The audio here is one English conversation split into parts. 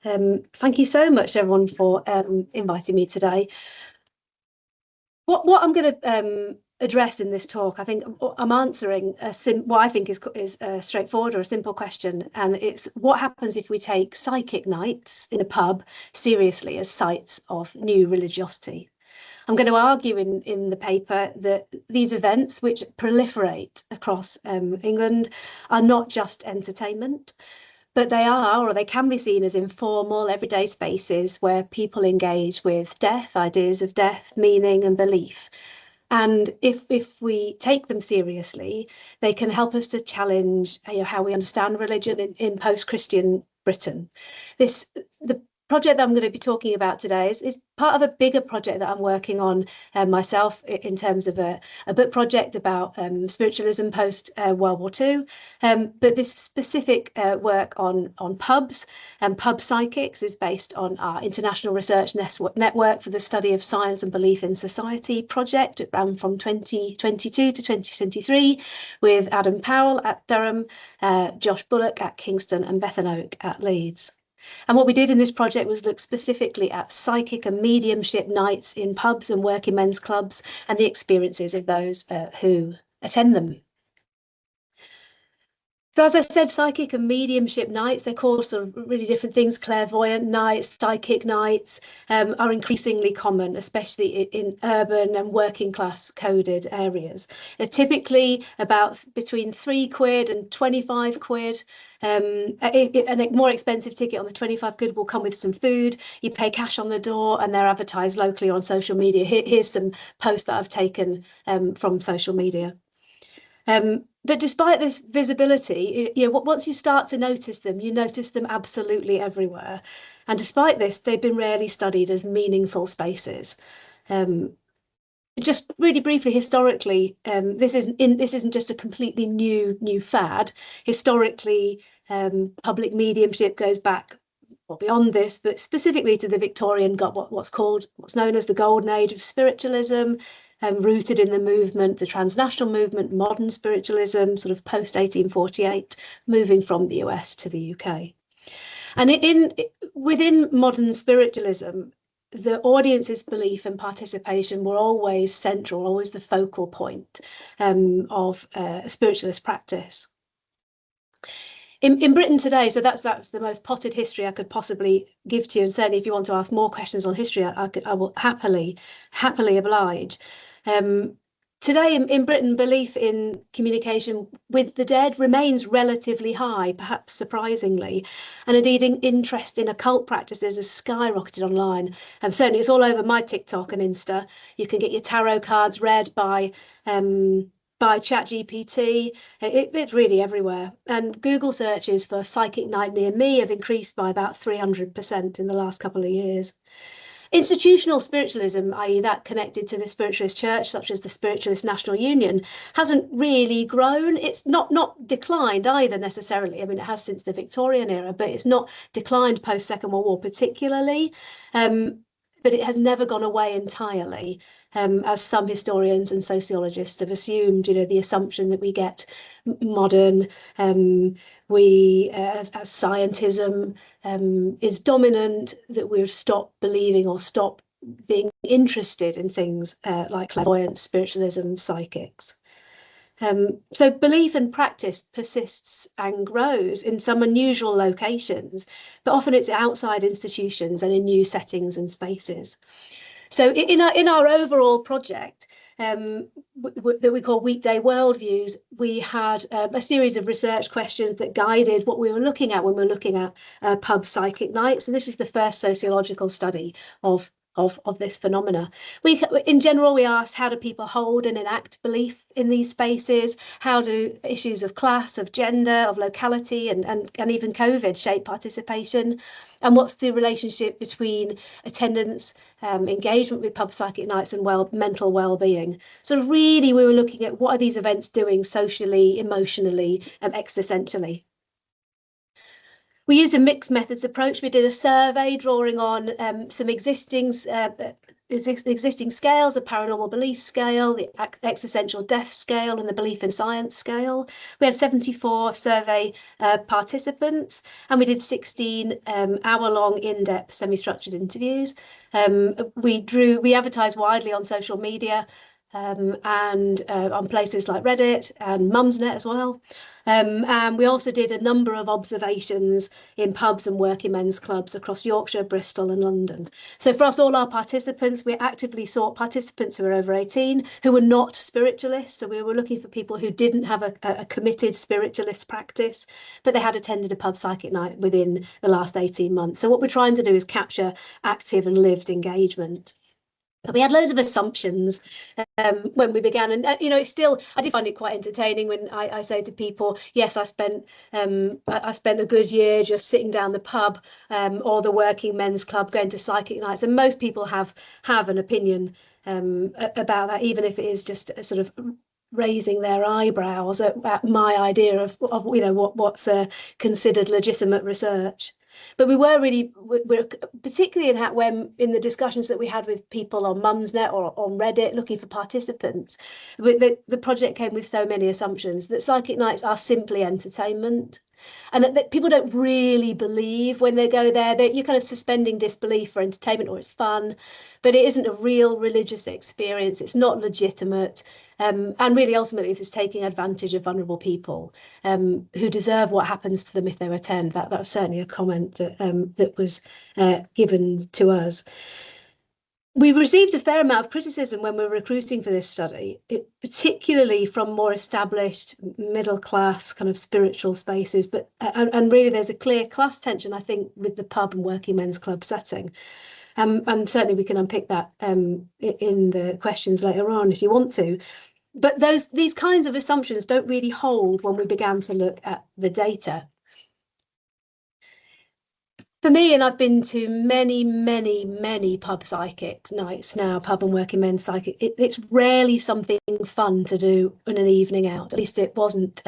Thank you so much, everyone, for inviting me today. What I'm going to address in this talk, I think I'm answering what I think is a straightforward or a simple question, and it's what happens if we take psychic nights in a pub seriously as sites of new religiosity. I'm going to argue in the paper that these events, which proliferate across England, are not just entertainment, but they are, or they can be seen as informal, everyday spaces where people engage with death, ideas of death, meaning and belief. And if we take them seriously, they can help us to challenge how we understand religion in post-Christian Britain. The project that I'm going to be talking about today is part of a bigger project that I'm working on myself in terms of a book project about spiritualism post World War II. But this specific work on pubs and pub psychics is based on our International Research Network for the Study of Science and Belief in Society project. It ran from 2022 to 2023 with Adam Powell at Durham, Josh Bullock at Kingston and Bethan Oak at Leeds. And what we did in this project was look specifically at psychic and mediumship nights in pubs and working men's clubs and the experiences of those who attend them. So as I said, psychic and mediumship nights, they're called sort of really different things. Clairvoyant nights, psychic nights are increasingly common, especially in urban and working class coded areas. They're typically about between £3 and 25 quid. A more expensive ticket on the 25 quid will come with some food. You pay cash on the door and they're advertised locally on social media. Here's some posts that I've taken from social media. But despite this visibility, once you start to notice them, you notice them absolutely everywhere. And despite this, they've been rarely studied as meaningful spaces. Just really briefly, historically, this isn't just a completely new fad. Historically, public mediumship goes back well beyond this, but specifically to the Victorian, what's known as the golden age of spiritualism. Rooted in the movement, the transnational movement, modern spiritualism, sort of post 1848, moving from the US to the UK. And within modern spiritualism, the audience's belief and participation were always central, always the focal point of spiritualist practice. In Britain today, so that's the most potted history I could possibly give to you, and certainly if you want to ask more questions on history, I will happily oblige. Today in Britain, belief in communication with the dead remains relatively high, perhaps surprisingly, and indeed interest in occult practices has skyrocketed online. And certainly it's all over my TikTok and Insta. You can get your tarot cards read by ChatGPT. It's really everywhere. And Google searches for psychic night near me have increased by about 300% in the last couple of years. Institutional spiritualism, i.e. that connected to the spiritualist church, such as the Spiritualist National Union, hasn't really grown. It's not declined either necessarily. I mean, it has since the Victorian era, but it's not declined post-Second World War particularly. But it has never gone away entirely, as some historians and sociologists have assumed. The assumption that we get modern, as scientism is dominant, that we've stopped believing or stopped being interested in things like clairvoyance, spiritualism, psychics. So belief and practice persists and grows in some unusual locations, but often it's outside institutions and in new settings and spaces. So in our overall project that we call Weekday Worldviews, we had a series of research questions that guided what we were looking at when we were looking at pub psychic nights. And this is the first sociological study of this phenomena. In general, we asked, how do people hold and enact belief in these spaces? How do issues of class, of gender, of locality, and even COVID shape participation? And what's the relationship between attendance, engagement with pub psychic nights, and mental well-being? Sort of really, we were looking at what are these events doing socially, emotionally, and existentially. We used a mixed methods approach. We did a survey drawing on some existing existing scales, the paranormal belief scale, the existential death scale, and the belief in science scale. We had 74 survey participants, and we did 16 hour-long in-depth semi-structured interviews. We advertised widely on social media, and on places like Reddit and Mumsnet as well. And we also did a number of observations in pubs and working men's clubs across Yorkshire, Bristol and London. So for us, all our participants, we actively sought participants who were over 18, who were not spiritualists. So we were looking for people who didn't have a committed spiritualist practice, but they had attended a pub psychic night within the last 18 months. So what we're trying to do is capture active and lived engagement. But we had loads of assumptions when we began, and it's still, I do find it quite entertaining when I say to people, yes, I spent a good year just sitting down the pub or the working men's club going to psychic nights, and most people have an opinion about that, even if it is just a sort of raising their eyebrows at my idea of what's considered legitimate research. But we're particularly in the discussions that we had with people on Mumsnet or on Reddit looking for participants, the project came with so many assumptions that psychic nights are simply entertainment, and that people don't really believe when they go there, that you're kind of suspending disbelief for entertainment or it's fun, but it isn't a real religious experience. It's not legitimate. And really, ultimately, it's taking advantage of vulnerable people who deserve what happens to them if they attend. That was certainly a comment that was given to us. We received a fair amount of criticism when we were recruiting for this study, particularly from more established middle class kind of spiritual spaces. But and really, there's a clear class tension, I think, with the pub and working men's club setting. And certainly we can unpick that in the questions later on if you want to. But these kinds of assumptions don't really hold when we began to look at the data. For me, and I've been to many, many, many pub psychic nights now, pub and working men's psychic, it's rarely something fun to do on an evening out. At least it wasn't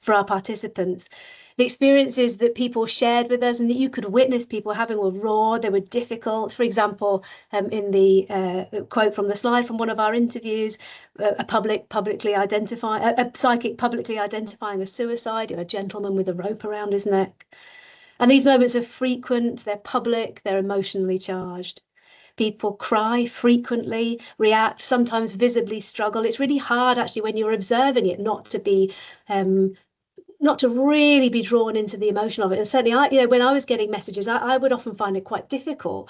for our participants. The experiences that people shared with us and that you could witness people having were raw, they were difficult. For example, in the quote from the slide from one of our interviews, a psychic publicly identifying a suicide, a gentleman with a rope around his neck. And these moments are frequent, they're public, they're emotionally charged. People cry frequently, react, sometimes visibly struggle. It's really hard actually when you're observing it not to really be drawn into the emotion of it. And certainly when I was getting messages, I would often find it quite difficult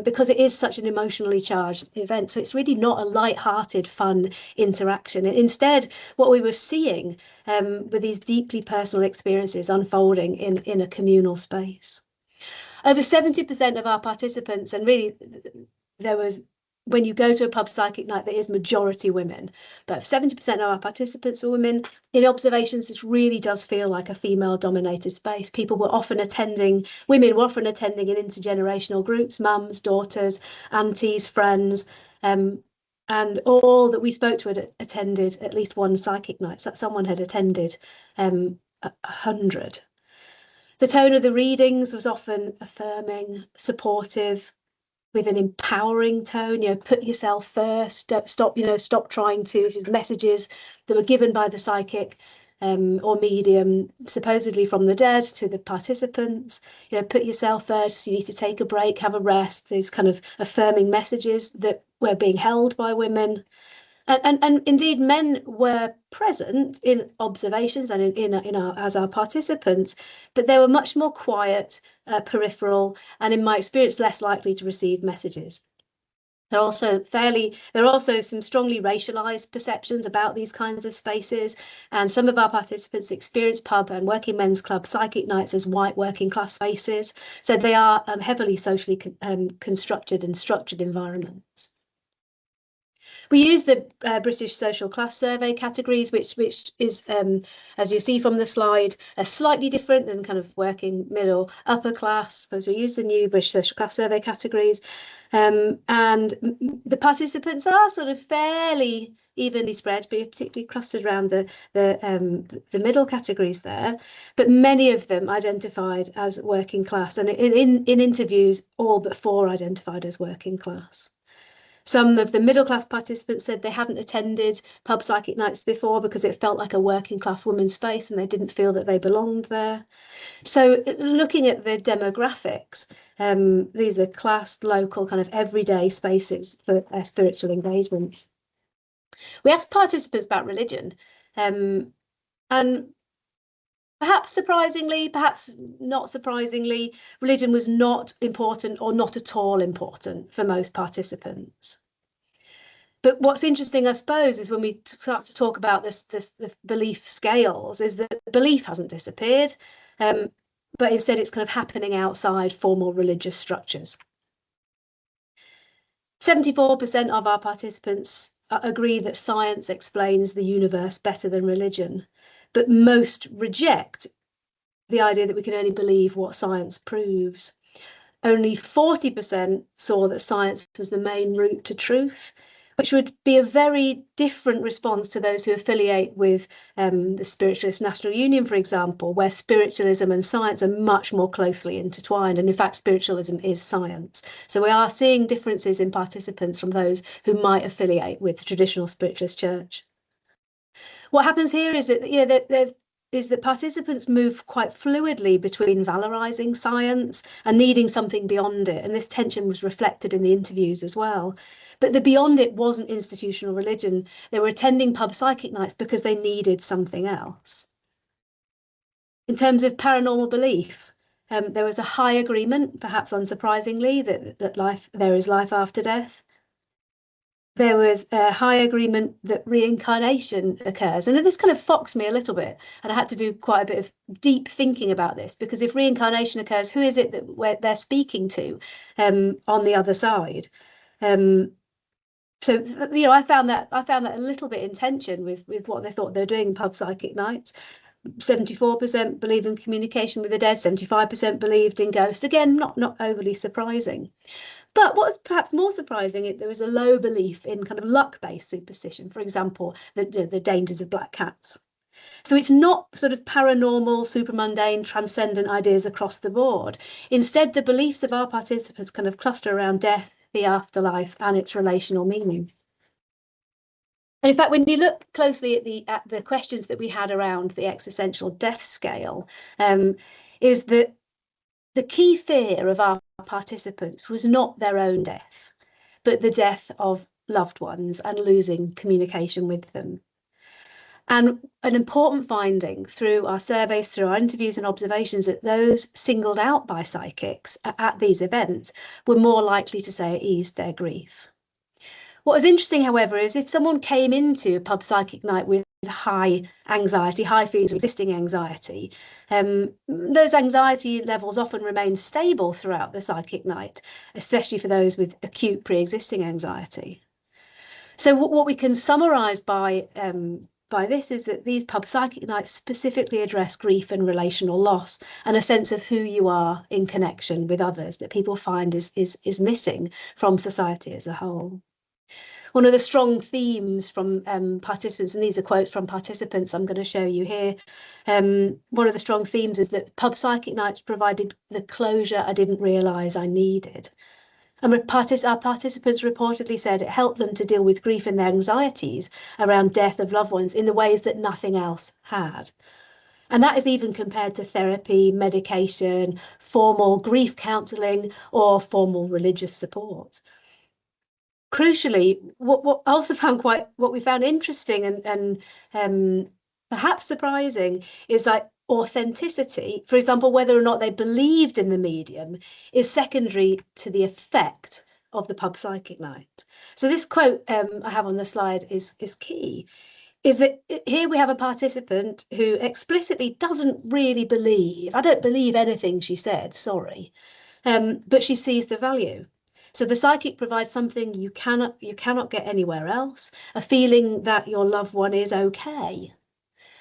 because it is such an emotionally charged event. So it's really not a light-hearted, fun interaction. And instead, what we were seeing were these deeply personal experiences unfolding in a communal space. Over 70% of our participants, and really there was, when you go to a pub psychic night, there is majority women, but 70% of our participants were women. In observations, it really does feel like a female-dominated space. Women were often attending in intergenerational groups, mums, daughters, aunties, friends, and all that we spoke to had attended at least one psychic night. So someone had attended 100. The tone of the readings was often affirming, supportive, with an empowering tone, put yourself first, stop trying to, the messages that were given by the psychic or medium, supposedly from the dead to the participants, put yourself first, you need to take a break, have a rest, these kind of affirming messages that were being held by women. And indeed, men were present in observations and as our participants, but they were much more quiet, peripheral, and in my experience, less likely to receive messages. There are also some strongly racialized perceptions about these kinds of spaces, and some of our participants experience pub and working men's club psychic nights as white working class spaces. So they are heavily socially constructed and structured environments. We use the British Social Class Survey categories, which is, as you see from the slide, slightly different than kind of working, middle, upper class, but we use the new British Social Class Survey categories. And the participants are sort of fairly evenly spread, but particularly clustered around the middle categories there. But many of them identified as working class, and in interviews, all but 4 identified as working class. Some of the middle class participants said they hadn't attended pub psychic nights before because it felt like a working class woman's space and they didn't feel that they belonged there. So looking at the demographics, these are classed, local, kind of everyday spaces for spiritual engagement. We asked participants about religion, and perhaps surprisingly, perhaps not surprisingly, religion was not important or not at all important for most participants. But what's interesting, I suppose, is when we start to talk about the belief scales, is that belief hasn't disappeared, but instead it's kind of happening outside formal religious structures. 74% of our participants agree that science explains the universe better than religion, but most reject the idea that we can only believe what science proves. Only 40% saw that science was the main route to truth, which would be a very different response to those who affiliate with the Spiritualist National Union, for example, where spiritualism and science are much more closely intertwined. And in fact, spiritualism is science. So we are seeing differences in participants from those who might affiliate with the traditional spiritualist church. What happens here is that participants move quite fluidly between valorizing science and needing something beyond it. And this tension was reflected in the interviews as well. But the beyond it wasn't institutional religion. They were attending pub psychic nights because they needed something else. In terms of paranormal belief, there was a high agreement, perhaps unsurprisingly, that there is life after death. There was a high agreement that reincarnation occurs. And this kind of foxed me a little bit. And I had to do quite a bit of deep thinking about this, because if reincarnation occurs, who is it that they're speaking to on the other side? So, I found that a little bit in tension with what they thought they were doing in pub psychic nights. 74% believed in communication with the dead, 75% believed in ghosts. Again, not overly surprising. But what's perhaps more surprising, there is a low belief in kind of luck-based superstition, for example, the dangers of black cats. So it's not sort of paranormal, supramundane, transcendent ideas across the board. Instead, the beliefs of our participants kind of cluster around death, the afterlife, and its relational meaning. And in fact, when you look closely at the questions that we had around the existential death scale, is that the key fear of our participants was not their own death, but the death of loved ones and losing communication with them. And an important finding through our surveys, through our interviews and observations, that those singled out by psychics at these events were more likely to say it eased their grief. What was interesting, however, is if someone came into a pub psychic night with high anxiety, high feelings of existing anxiety, those anxiety levels often remain stable throughout the psychic night, especially for those with acute pre-existing anxiety. So what we can summarise by this is that these pub psychic nights specifically address grief and relational loss, and a sense of who you are in connection with others that people find is missing from society as a whole. One of the strong themes from participants, and these are quotes from participants I'm going to show you here, one of the strong themes is that pub psychic nights provided the closure I didn't realise I needed. And our participants reportedly said it helped them to deal with grief and their anxieties around death of loved ones in the ways that nothing else had. And that is even compared to therapy, medication, formal grief counselling, or formal religious support. Crucially, what I also found what we found interesting and perhaps surprising is like authenticity. For example, whether or not they believed in the medium is secondary to the effect of the pub psychic night. So this quote I have on the slide is key. Is that here we have a participant who explicitly doesn't really believe. I don't believe anything she said, sorry, but she sees the value. So the psychic provides something you cannot get anywhere else, a feeling that your loved one is okay.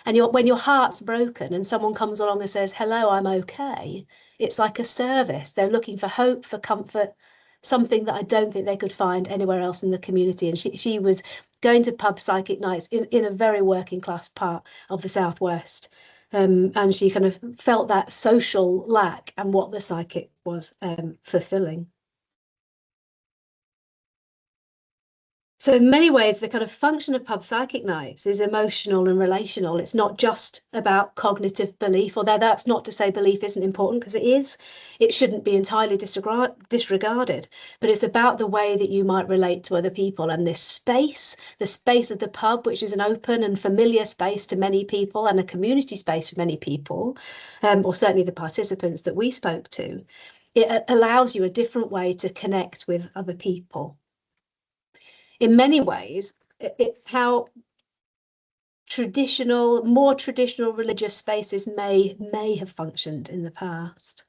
And when your heart's broken and someone comes along and says, hello, I'm okay, it's like a service. They're looking for hope, for comfort, something that I don't think they could find anywhere else in the community. And she was going to pub psychic nights in a very working class part of the Southwest. And she kind of felt that social lack and what the psychic was fulfilling. So in many ways, the kind of function of pub psychic nights is emotional and relational. It's not just about cognitive belief, although that's not to say belief isn't important, because it is. It shouldn't be entirely disregarded, but it's about the way that you might relate to other people. And this space, the space of the pub, which is an open and familiar space to many people and a community space for many people, or certainly the participants that we spoke to, it allows you a different way to connect with other people. In many ways, how more traditional religious spaces may have functioned in the past.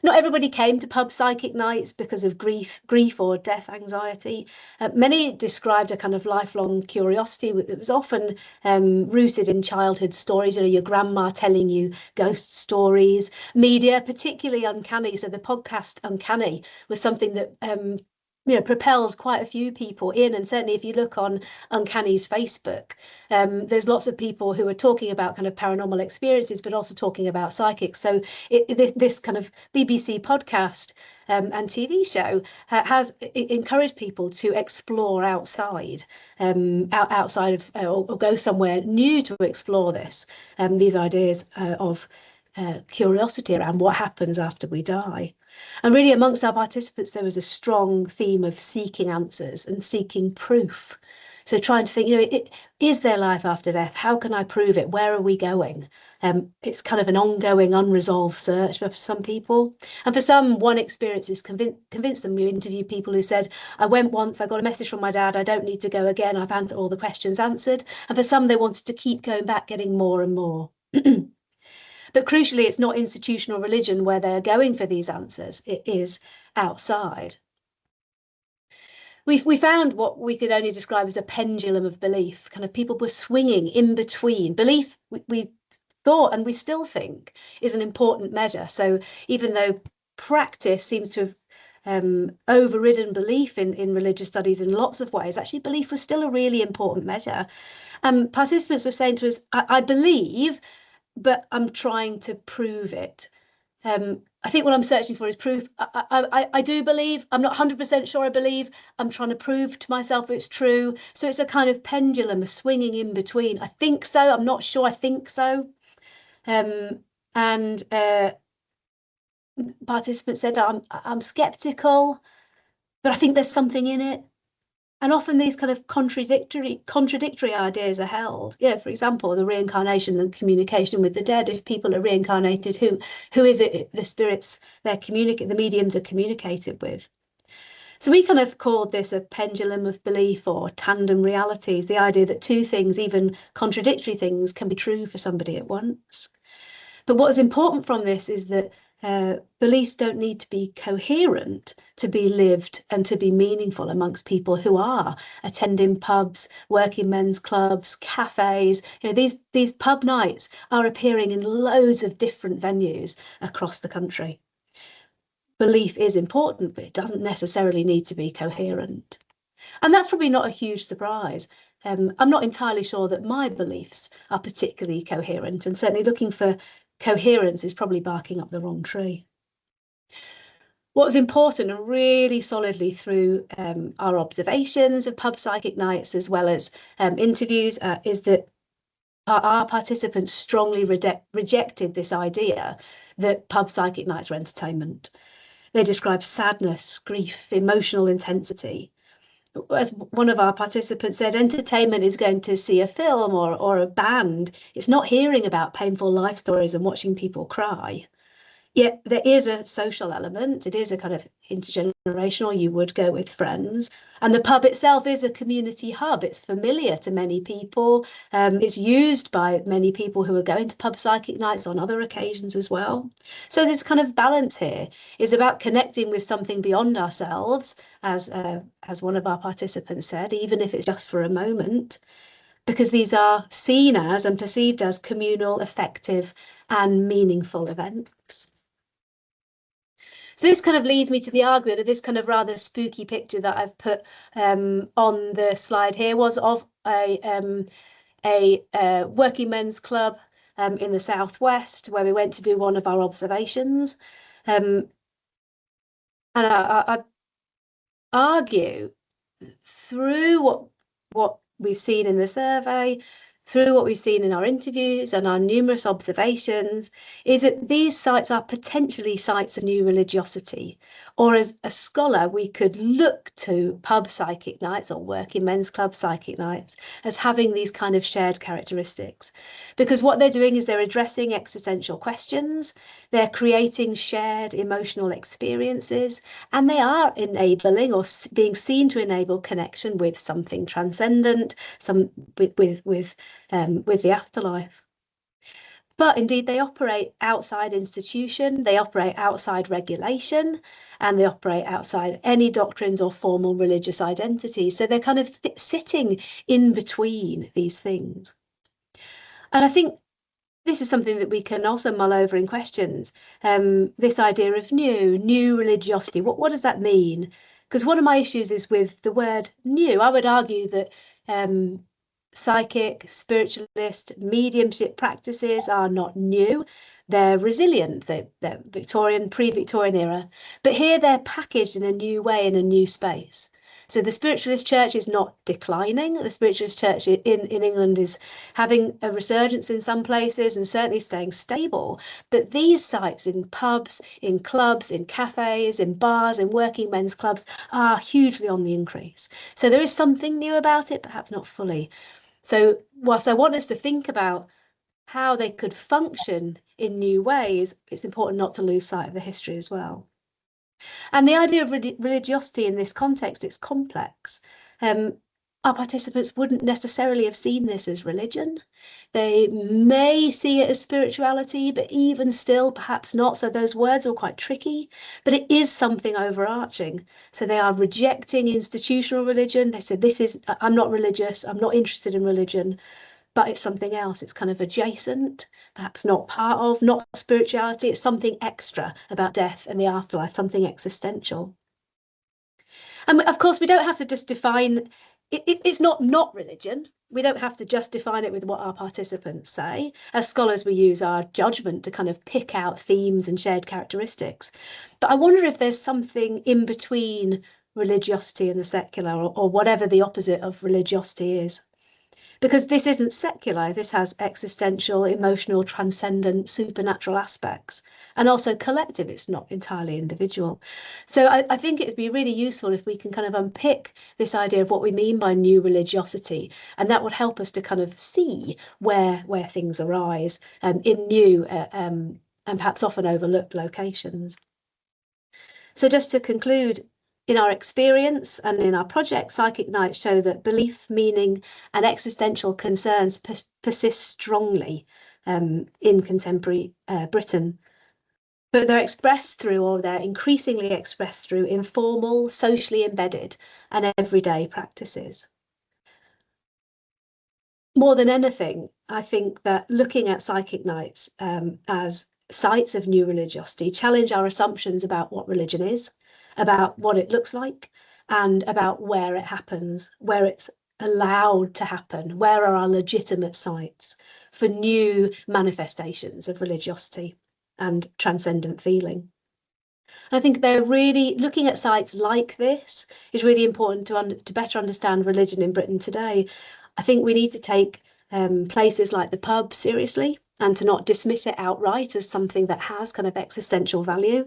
Not everybody came to pub psychic nights because of grief or death anxiety. Many described a kind of lifelong curiosity that was often rooted in childhood stories. You know, your grandma telling you ghost stories, media, particularly Uncanny. So the podcast Uncanny was something that propelled quite a few people in. And certainly if you look on Uncanny's Facebook, there's lots of people who are talking about kind of paranormal experiences, but also talking about psychics. So this kind of BBC podcast and TV show has encouraged people to explore outside, outside of, or go somewhere new to explore these ideas of curiosity around what happens after we die. And really amongst our participants, there was a strong theme of seeking answers and seeking proof. So trying to think, is there life after death? How can I prove it? Where are we going? It's kind of an ongoing, unresolved search for some people. And for some, one experience is convinced them. You interview people who said, I went once, I got a message from my dad, I don't need to go again, I've had all the questions answered. And for some, they wanted to keep going back, getting more and more. But crucially, it's not institutional religion where they're going for these answers. It is outside. We found what we could only describe as a pendulum of belief. Kind of people were swinging in between. Belief, we thought, and we still think, is an important measure. So even though practice seems to have overridden belief in religious studies in lots of ways, actually belief was still a really important measure. Participants were saying to us, I believe, but I'm trying to prove it. I think what I'm searching for is proof. I do believe. I'm not 100% sure I believe. I'm trying to prove to myself it's true. So it's a kind of pendulum, a swinging in between. I think so. I'm not sure. I think so. And participants said, I'm skeptical, but I think there's something in it. And often these kind of contradictory ideas are held. Yeah, for example, the reincarnation and communication with the dead. If people are reincarnated, who is it the spirits the mediums are communicated with? So we kind of called this a pendulum of belief or tandem realities, the idea that two things, even contradictory things, can be true for somebody at once. But what is important from this is that beliefs don't need to be coherent to be lived and to be meaningful amongst people who are attending pubs, working men's clubs, cafes. These pub nights are appearing in loads of different venues across the country. Belief is important, but it doesn't necessarily need to be coherent. And that's probably not a huge surprise. I'm not entirely sure that my beliefs are particularly coherent, and certainly looking for coherence is probably barking up the wrong tree. What was important and really solidly through our observations of pub psychic nights, as well as interviews, is that our participants strongly rejected this idea that pub psychic nights were entertainment. They described sadness, grief, emotional intensity. As one of our participants said, entertainment is going to see a film or a band. It's not hearing about painful life stories and watching people cry. Yet there is a social element. It is a kind of intergenerational. You would go with friends. And the pub itself is a community hub. It's familiar to many people. It's used by many people who are going to pub psychic nights on other occasions as well. So this kind of balance here is about connecting with something beyond ourselves, as one of our participants said, even if it's just for a moment, because these are seen as and perceived as communal, effective, and meaningful events. So this kind of leads me to the argument that this kind of rather spooky picture that I've put on the slide here was of a working men's club in the southwest, where we went to do one of our observations. And I argue through what we've seen in the survey, through what we've seen in our interviews and our numerous observations, is that these sites are potentially sites of new religiosity. Or as a scholar, we could look to pub psychic nights or working men's club psychic nights as having these kind of shared characteristics. Because what they're doing is they're addressing existential questions, they're creating shared emotional experiences, and they are enabling or being seen to enable connection with something transcendent, with the afterlife. But indeed, they operate outside institution, they operate outside regulation, and they operate outside any doctrines or formal religious identities. So they're kind of sitting in between these things. And I think this is something that we can also mull over in questions. This idea of new religiosity, what does that mean? Because one of my issues is with the word new. I would argue that psychic, spiritualist, mediumship practices are not new. They're resilient, they're Victorian, pre-Victorian era, but here they're packaged in a new way, in a new space. So the spiritualist church is not declining. The spiritualist church in England is having a resurgence in some places and certainly staying stable. But these sites in pubs, in clubs, in cafes, in bars, in working men's clubs are hugely on the increase. So there is something new about it, perhaps not fully. So whilst I want us to think about how they could function in new ways, it's important not to lose sight of the history as well. And the idea of religiosity in this context, it's complex. Our participants wouldn't necessarily have seen this as religion. They may see it as spirituality, but even still, perhaps not. So those words are quite tricky, but it is something overarching. So they are rejecting institutional religion. They said, I'm not religious, I'm not interested in religion, but it's something else. It's kind of adjacent, perhaps not part of, not spirituality. It's something extra about death and the afterlife, something existential. And of course, we don't have to just define it's not religion. We don't have to just define it with what our participants say. As scholars, we use our judgment to kind of pick out themes and shared characteristics. But I wonder if there's something in between religiosity and the secular, or whatever the opposite of religiosity is. Because this isn't secular, this has existential, emotional, transcendent, supernatural aspects, and also collective, it's not entirely individual. So I think it'd be really useful if we can kind of unpick this idea of what we mean by new religiosity, and that would help us to kind of see where things arise in new and perhaps often overlooked locations. So just to conclude, in our experience and in our project, Psychic Nights show that belief, meaning, and existential concerns persist strongly in contemporary Britain. But they're expressed through, or they're increasingly expressed through, informal, socially embedded, and everyday practices. More than anything, I think that looking at Psychic Nights as sites of new religiosity challenge our assumptions about what religion is, about what it looks like, and about where it happens, where it's allowed to happen, where are our legitimate sites for new manifestations of religiosity and transcendent feeling. And I think they're really looking at sites like this is really important to better understand religion in Britain today. I think we need to take places like the pub seriously and to not dismiss it outright as something that has kind of existential value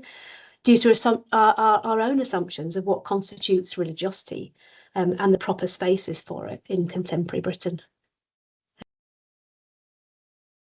due to our own assumptions of what constitutes religiosity and the proper spaces for it in contemporary Britain.